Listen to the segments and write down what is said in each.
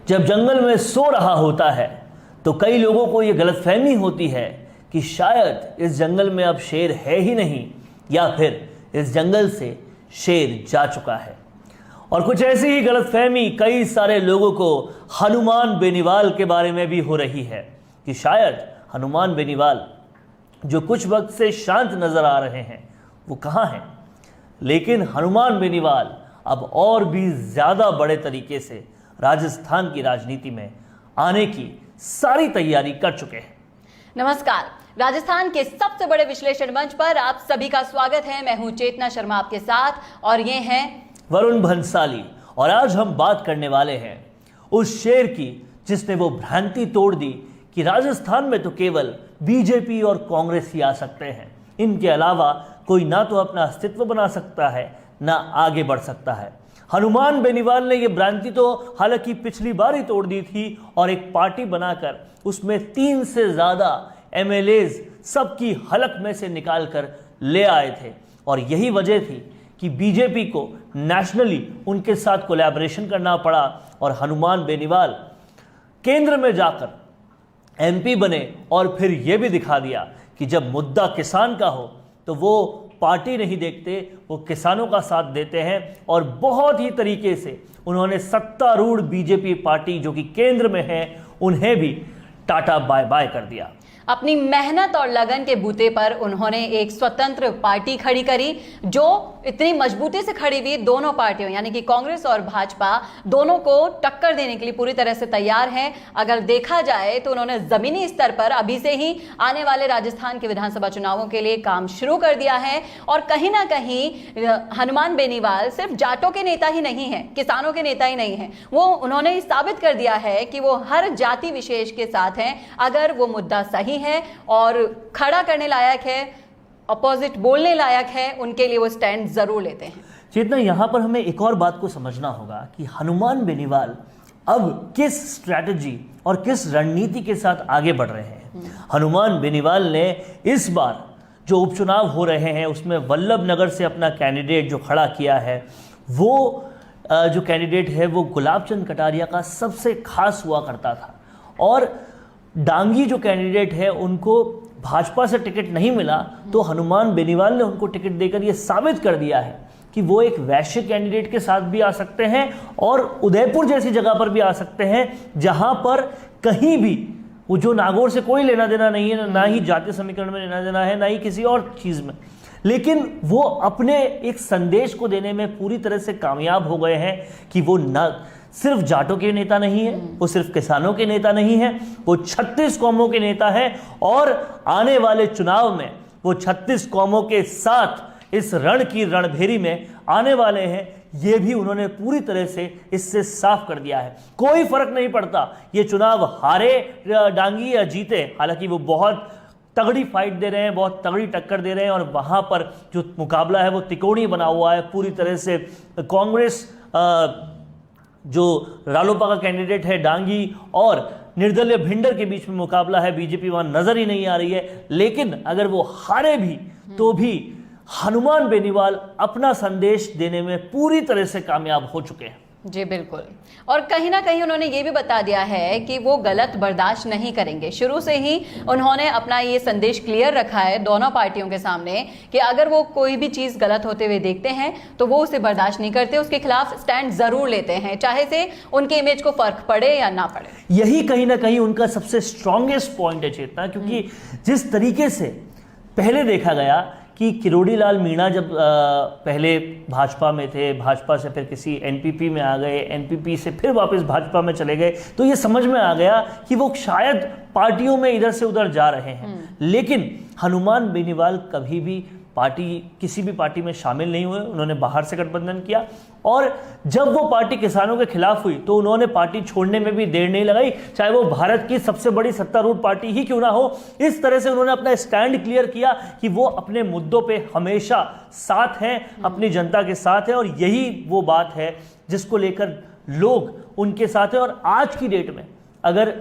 जब जंगल में सो रहा होता है तो कई लोगों को यह गलतफहमी होती है कि शायद इस जंगल में अब शेर है ही नहीं, या फिर इस जंगल से शेर जा चुका है। और कुछ ऐसी ही गलतफहमी कई सारे लोगों को हनुमान बेनीवाल के बारे में भी हो रही है कि शायद हनुमान बेनीवाल जो कुछ वक्त से शांत नजर आ रहे हैं वो कहाँ हैं। लेकिन हनुमान बेनीवाल अब और भी ज़्यादा बड़े तरीके से राजस्थान की राजनीति में आने की सारी तैयारी कर चुके हैं। नमस्कार, राजस्थान के सबसे बड़े विश्लेषण मंच पर आप सभी का स्वागत है। मैं हूं चेतना शर्मा आपके साथ और ये हैं वरुण भंसाली। और आज हम बात करने वाले हैं उस शेर की जिसने वो भ्रांति तोड़ दी कि राजस्थान में तो केवल बीजेपी और कांग्रेस ही आ सकते हैं, इनके अलावा कोई ना तो अपना अस्तित्व बना सकता है ना आगे बढ़ सकता है। हनुमान बेनीवाल ने यह भ्रांति तो हालांकि पिछली बार ही तोड़ दी थी और एक पार्टी बनाकर उसमें 3 से ज़्यादा एमएलएज सबकी हलक में से निकाल कर ले आए थे। और यही वजह थी कि बीजेपी को नेशनली उनके साथ कोलैबोरेशन करना पड़ा और हनुमान बेनीवाल केंद्र में जाकर एमपी बने और फिर यह भी दिखा दिया कि जब मुद्दा किसान का हो तो वो पार्टी नहीं देखते, वो किसानों का साथ देते हैं। और बहुत ही तरीके से उन्होंने सत्तारूढ़ बीजेपी पार्टी जो कि केंद्र में है उन्हें भी टाटा बाय बाय कर दिया। अपनी मेहनत और लगन के बूते पर उन्होंने एक स्वतंत्र पार्टी खड़ी करी जो इतनी मजबूती से खड़ी हुई दोनों पार्टियों यानी कि कांग्रेस और भाजपा दोनों को टक्कर देने के लिए पूरी तरह से तैयार हैं। अगर देखा जाए तो उन्होंने जमीनी स्तर पर अभी से ही आने वाले राजस्थान के विधानसभा चुनावों के लिए काम शुरू कर दिया है। और कहीं ना कहीं हनुमान बेनीवाल सिर्फ जाटों के नेता ही नहीं है, किसानों के नेता ही नहीं है, वो उन्होंने साबित कर दिया है कि वो हर जाति विशेष के साथ हैं। अगर वो मुद्दा सही है और खड़ा करने लायक है, अपोजिट बोलने लायक है, उनके लिए वो स्टैंड जरूर लेते हैं। चेतना, यहां पर हमें एक और बात को समझना होगा कि हनुमान बेनीवाल अब किस स्ट्रैटेजी और किस रणनीति के साथ आगे बढ़ रहे हैं। हनुमान बेनीवाल ने इस बार जो उपचुनाव हो रहे हैं उसमें वल्लभ नगर से अपना कैंडिडेट जो खड़ा किया है, वो जो कैंडिडेट है वो गुलाब चंद कटारिया का सबसे खास हुआ करता था। और डांगी जो कैंडिडेट है उनको भाजपा से टिकट नहीं मिला तो हनुमान बेनीवाल ने उनको टिकट देकर यह साबित कर दिया है कि वो एक वैश्य कैंडिडेट के साथ भी आ सकते हैं और उदयपुर जैसी जगह पर भी आ सकते हैं जहां पर कहीं भी वो जो नागौर से कोई लेना देना नहीं है, ना ही जातीय समीकरण में लेना देना है, ना ही किसी और चीज़ में। लेकिन वो अपने एक संदेश को देने में पूरी तरह से कामयाब हो गए हैं कि वो न सिर्फ जाटों के नेता नहीं है, वो सिर्फ किसानों के नेता नहीं है, वो 36 कौमों के नेता है। और आने वाले चुनाव में वो 36 कौमों के साथ इस रण की रणभेरी में आने वाले हैं। ये भी उन्होंने पूरी तरह से इससे साफ कर दिया है। कोई फर्क नहीं पड़ता ये चुनाव हारे डांगी या जीते, हालांकि वो बहुत तगड़ी फाइट दे रहे हैं, बहुत तगड़ी टक्कर दे रहे हैं। और वहां पर जो मुकाबला है वो तिकोनी बना हुआ है पूरी तरह से। कांग्रेस जो रालोपा का कैंडिडेट है डांगी और निर्दलीय भिंडर के बीच में मुकाबला है, बीजेपी वहां नजर ही नहीं आ रही है। लेकिन अगर वो हारे भी तो भी हनुमान बेनीवाल अपना संदेश देने में पूरी तरह से कामयाब हो चुके हैं। जी बिल्कुल। और कहीं ना कहीं उन्होंने ये भी बता दिया है कि वो गलत बर्दाश्त नहीं करेंगे। शुरू से ही उन्होंने अपना ये संदेश क्लियर रखा है दोनों पार्टियों के सामने कि अगर वो कोई भी चीज़ गलत होते हुए देखते हैं तो वो उसे बर्दाश्त नहीं करते, उसके खिलाफ स्टैंड जरूर लेते हैं, चाहे से उनके इमेज को फर्क पड़े या ना पड़े। यही कहीं ना कहीं उनका सबसे स्ट्रॉन्गेस्ट पॉइंट है चेतना, क्योंकि जिस तरीके से पहले देखा गया कि किरोड़ी लाल मीणा जब पहले भाजपा में थे, भाजपा से फिर किसी एनपीपी में आ गए, एनपीपी से फिर वापस भाजपा में चले गए, तो ये समझ में आ गया कि वो शायद पार्टियों में इधर से उधर जा रहे हैं। लेकिन हनुमान बेनीवाल कभी भी किसी भी पार्टी में शामिल नहीं हुए, उन्होंने बाहर से गठबंधन किया। और जब वो पार्टी किसानों के खिलाफ हुई तो उन्होंने पार्टी छोड़ने में भी देर नहीं लगाई, चाहे वो भारत की सबसे बड़ी सत्तारूढ़ पार्टी ही क्यों ना हो। इस तरह से उन्होंने अपना स्टैंड क्लियर किया कि वो अपने मुद्दों पे हमेशा साथ हैं, अपनी जनता के साथ है। और यही वो बात है जिसको लेकर लोग उनके साथ हैं। और आज की डेट में अगर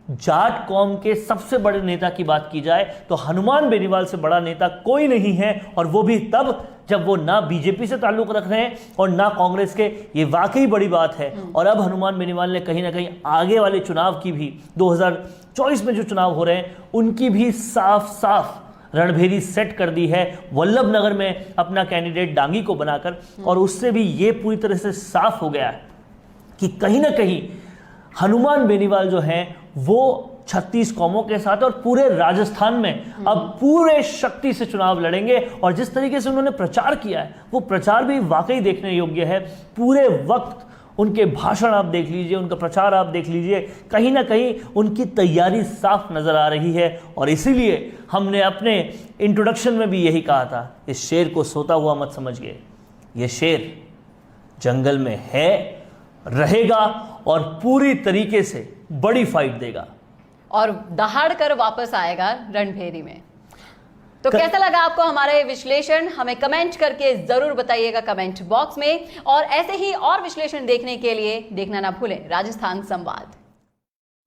जाट कौम के सबसे बड़े नेता की बात की जाए तो हनुमान बेनीवाल से बड़ा नेता कोई नहीं है, और वो भी तब जब वो ना बीजेपी से ताल्लुक रख रहे हैं और ना कांग्रेस के। ये वाकई बड़ी बात है। और अब हनुमान बेनीवाल ने कहीं ना कहीं आगे वाले चुनाव की भी, 2024 में जो चुनाव हो रहे हैं उनकी भी साफ साफ रणभेरी सेट कर दी है, वल्लभ नगर में अपना कैंडिडेट डांगी को बनाकर। और उससे भी ये पूरी तरह से साफ हो गया है कि कहीं ना कहीं हनुमान बेनीवाल जो हैं वो 36 कौमों के साथ और पूरे राजस्थान में अब पूरे शक्ति से चुनाव लड़ेंगे। और जिस तरीके से उन्होंने प्रचार किया है वो प्रचार भी वाकई देखने योग्य है। पूरे वक्त उनके भाषण आप देख लीजिए, उनका प्रचार आप देख लीजिए, कहीं ना कहीं उनकी तैयारी साफ नजर आ रही है। और इसीलिए हमने अपने इंट्रोडक्शन में भी यही कहा था, इस शेर को सोता हुआ मत समझिए, ये शेर जंगल में है, रहेगा और पूरी तरीके से बड़ी फाइट देगा और दहाड़ कर वापस आएगा रणभेरी में। तो कैसा लगा आपको हमारा ये विश्लेषण? हमें कमेंट करके जरूर बताइएगा कमेंट बॉक्स में। और ऐसे ही और विश्लेषण देखने के लिए देखना ना भूलें राजस्थान संवाद।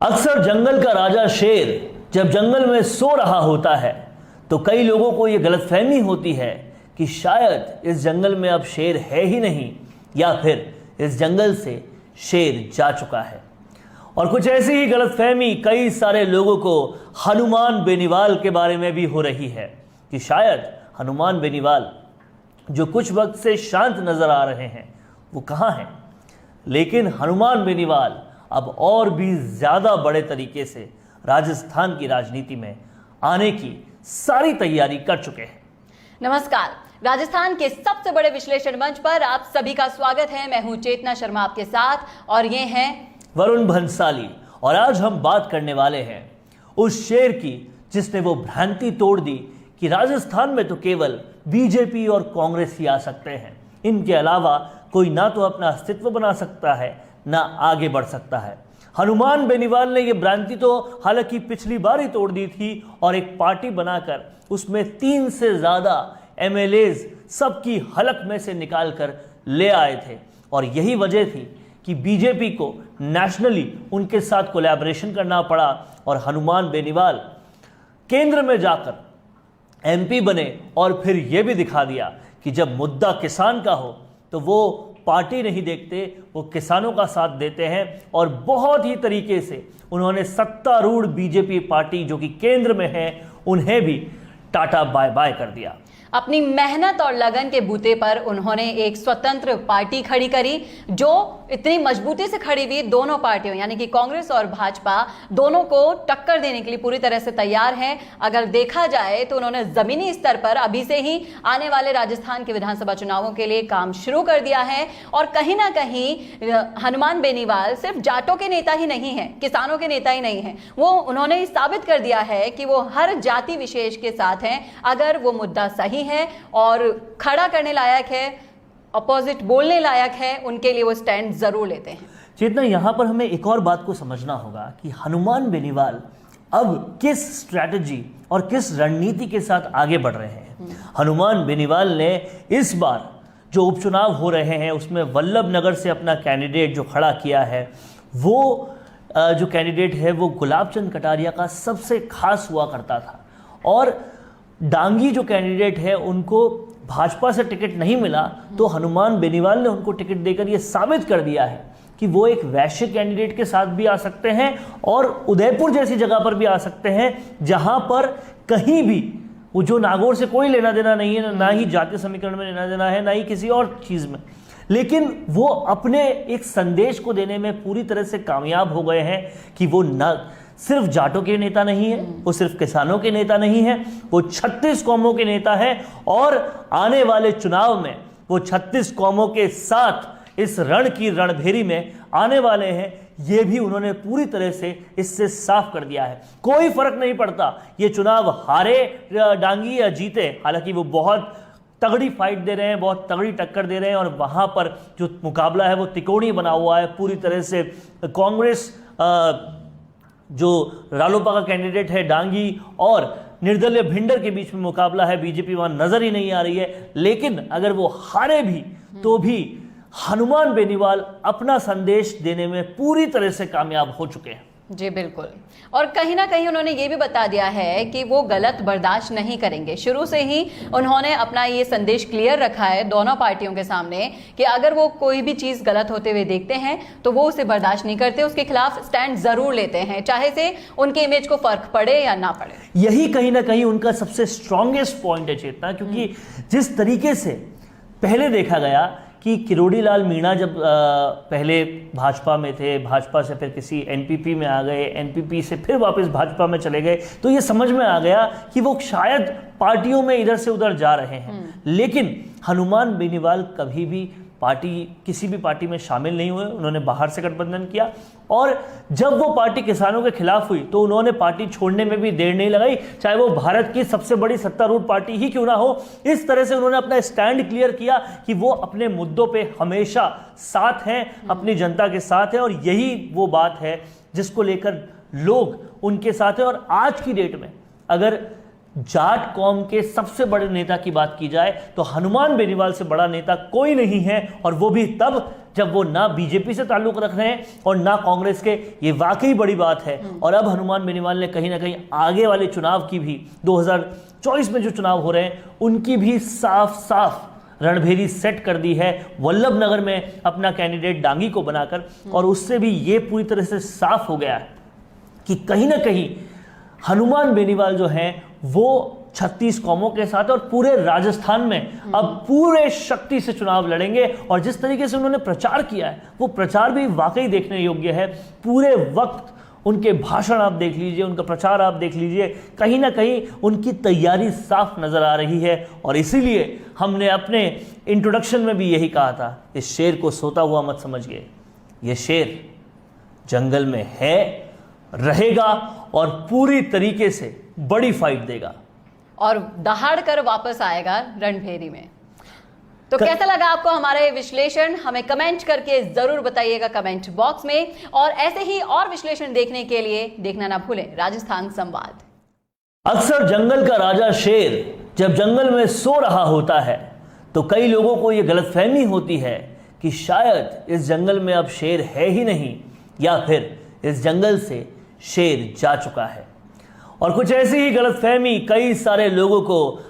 अक्सर जंगल का राजा शेर जब जंगल में सो रहा होता है तो कई लोगों को यह गलतफहमी होती है कि शायद इस जंगल में अब शेर है ही नहीं, या फिर इस जंगल से शेर जा चुका है। और कुछ ऐसी ही गलतफहमी कई सारे लोगों को हनुमान बेनीवाल के बारे में भी हो रही है कि शायद हनुमान बेनीवाल जो कुछ वक्त से शांत नजर आ रहे हैं वो कहाँ हैं। लेकिन हनुमान बेनीवाल अब और भी ज़्यादा बड़े तरीके से राजस्थान की राजनीति में आने की सारी तैयारी कर चुके हैं। नमस्कार, राजस्थान के सबसे बड़े विश्लेषण मंच पर आप सभी का स्वागत है। मैं हूं चेतना शर्मा आपके साथ और ये हैं वरुण भंसाली। और आज हम बात करने वाले हैं उस शेर की जिसने वो भ्रांति तोड़ दी कि राजस्थान में तो केवल बीजेपी और कांग्रेस ही आ सकते हैं, इनके अलावा कोई ना तो अपना अस्तित्व बना सकता है ना आगे बढ़ सकता है। हनुमान बेनीवाल ने ये भ्रांति तो हालांकि पिछली बार ही तोड़ दी थी और एक पार्टी बनाकर उसमें 3 से ज़्यादा एमएलएज सबकी हलक में से निकाल कर ले आए थे। और यही वजह थी कि बीजेपी को नेशनली उनके साथ कोलैबोरेशन करना पड़ा और हनुमान बेनीवाल केंद्र में जाकर एमपी बने और फिर यह भी दिखा दिया कि जब मुद्दा किसान का हो तो वो पार्टी नहीं देखते, वो किसानों का साथ देते हैं। और बहुत ही तरीके से उन्होंने सत्तारूढ़ बीजेपी पार्टी जो कि केंद्र में है उन्हें भी टाटा बाय बाय कर दिया। अपनी मेहनत और लगन के बूते पर उन्होंने एक स्वतंत्र पार्टी खड़ी करी जो इतनी मजबूती से खड़ी हुई दोनों पार्टियों यानी कि कांग्रेस और भाजपा दोनों को टक्कर देने के लिए पूरी तरह से तैयार हैं। अगर देखा जाए तो उन्होंने जमीनी स्तर पर अभी से ही आने वाले राजस्थान के विधानसभा चुनावों के लिए काम शुरू कर दिया है। और कहीं ना कहीं हनुमान बेनीवाल सिर्फ जाटों के नेता ही नहीं है, किसानों के नेता ही नहीं है, वो उन्होंने साबित कर दिया है कि वो हर जाति विशेष के साथ हैं। अगर वो मुद्दा सही है और खड़ा करने लायक है, अपोजिट बोलने लायक है, उनके लिए वो स्टैंड जरूर लेते हैं। चेतना, यहां पर हमें एक और बात को समझना होगा कि हनुमान बेनीवाल अब किस स्ट्रैटेजी और किस रणनीति के साथ आगे बढ़ रहे हैं। हनुमान बेनीवाल ने इस बार जो उपचुनाव हो रहे हैं उसमें वल्लभ नगर से अपना कैंडिडेट जो खड़ा किया है, वो जो कैंडिडेट है वो गुलाब चंद कटारिया का सबसे खास हुआ करता था। और डांगी जो कैंडिडेट है उनको भाजपा से टिकट नहीं मिला तो हनुमान बेनीवाल ने उनको टिकट देकर ये साबित कर दिया है कि वो एक वैश्य कैंडिडेट के साथ भी आ सकते हैं और उदयपुर जैसी जगह पर भी आ सकते हैं जहां पर कहीं भी वो जो नागौर से कोई लेना देना नहीं है, ना ही जातीय समीकरण में लेना देना है, ना ही किसी और चीज़ में, लेकिन वो अपने एक संदेश को देने में पूरी तरह से कामयाब हो गए हैं कि वो न सिर्फ जाटों के नेता नहीं है, वो सिर्फ किसानों के नेता नहीं है, वो 36 कौमों के नेता है। और आने वाले चुनाव में वो 36 कौमों के साथ इस रण की रणभेरी में आने वाले हैं, ये भी उन्होंने पूरी तरह से इससे साफ कर दिया है। कोई फर्क नहीं पड़ता ये चुनाव हारे डांगी या जीते, हालांकि वो बहुत तगड़ी फाइट दे रहे हैं, बहुत तगड़ी टक्कर दे रहे हैं। और वहाँ पर जो मुकाबला है वो तिकोनी बना हुआ है पूरी तरह से। कांग्रेस जो रालोपा का कैंडिडेट है डांगी और निर्दलीय भिंडर के बीच में मुकाबला है, बीजेपी वहां नजर ही नहीं आ रही है। लेकिन अगर वो हारे भी तो भी हनुमान बेनीवाल अपना संदेश देने में पूरी तरह से कामयाब हो चुके हैं। जी बिल्कुल। और कहीं ना कहीं उन्होंने ये भी बता दिया है कि वो गलत बर्दाश्त नहीं करेंगे। शुरू से ही उन्होंने अपना ये संदेश क्लियर रखा है दोनों पार्टियों के सामने कि अगर वो कोई भी चीज़ गलत होते हुए देखते हैं तो वो उसे बर्दाश्त नहीं करते, उसके खिलाफ स्टैंड जरूर लेते हैं, चाहे से उनके इमेज को फर्क पड़े या ना पड़े। यही कहीं ना कहीं उनका सबसे स्ट्रॉन्गेस्ट पॉइंट है चेतना, क्योंकि जिस तरीके से पहले देखा गया कि किरोड़ी लाल मीणा जब पहले भाजपा में थे, भाजपा से फिर किसी एनपीपी में आ गए, एनपीपी से फिर वापस भाजपा में चले गए, तो ये समझ में आ गया कि वो शायद पार्टियों में इधर से उधर जा रहे हैं। लेकिन हनुमान बेनीवाल कभी भी किसी भी पार्टी में शामिल नहीं हुए। उन्होंने बाहर से गठबंधन किया और जब वो पार्टी किसानों के खिलाफ हुई तो उन्होंने पार्टी छोड़ने में भी देर नहीं लगाई, चाहे वो भारत की सबसे बड़ी सत्तारूढ़ पार्टी ही क्यों ना हो। इस तरह से उन्होंने अपना स्टैंड क्लियर किया कि वो अपने मुद्दों पे हमेशा साथ हैं, अपनी जनता के साथ हैं, और यही वो बात है जिसको लेकर लोग उनके साथ हैं। और आज की डेट में अगर जाट कौम के सबसे बड़े नेता की बात की जाए तो हनुमान बेनीवाल से बड़ा नेता कोई नहीं है, और वो भी तब जब वो ना बीजेपी से ताल्लुक रख रहे हैं और ना कांग्रेस के। ये वाकई बड़ी बात है। और अब हनुमान बेनीवाल ने कहीं ना कहीं आगे वाले चुनाव की भी, 2024 में जो चुनाव हो रहे हैं उनकी भी साफ साफ रणभेरी सेट कर दी है वल्लभ नगर में अपना कैंडिडेट डांगी को बनाकर। और उससे भी ये पूरी तरह से साफ हो गया है कि कहीं ना कहीं हनुमान बेनीवाल जो हैं वो 36 कौमों के साथ और पूरे राजस्थान में अब पूरे शक्ति से चुनाव लड़ेंगे। और जिस तरीके से उन्होंने प्रचार किया है वो प्रचार भी वाकई देखने योग्य है। पूरे वक्त उनके भाषण आप देख लीजिए, उनका प्रचार आप देख लीजिए, कहीं ना कहीं उनकी तैयारी साफ नजर आ रही है। और इसीलिए हमने अपने इंट्रोडक्शन में भी यही कहा था, इस शेर को सोता हुआ मत समझिए, ये शेर जंगल में है, रहेगा और पूरी तरीके से बड़ी फाइट देगा और दहाड़ कर वापस आएगा रणभेरी में। तो कैसा लगा आपको हमारा ये विश्लेषण? हमें कमेंट करके जरूर बताइएगा कमेंट बॉक्स में। और ऐसे ही और विश्लेषण देखने के लिए देखना ना भूलें राजस्थान संवाद। अक्सर जंगल का राजा शेर जब जंगल में सो रहा होता है तो कई लोगों को यह गलतफहमी होती है कि शायद इस जंगल में अब शेर है ही नहीं, या फिर इस जंगल से शेर जा चुका है। और कुछ ऐसी ही गलतफहमी कई सारे लोगों को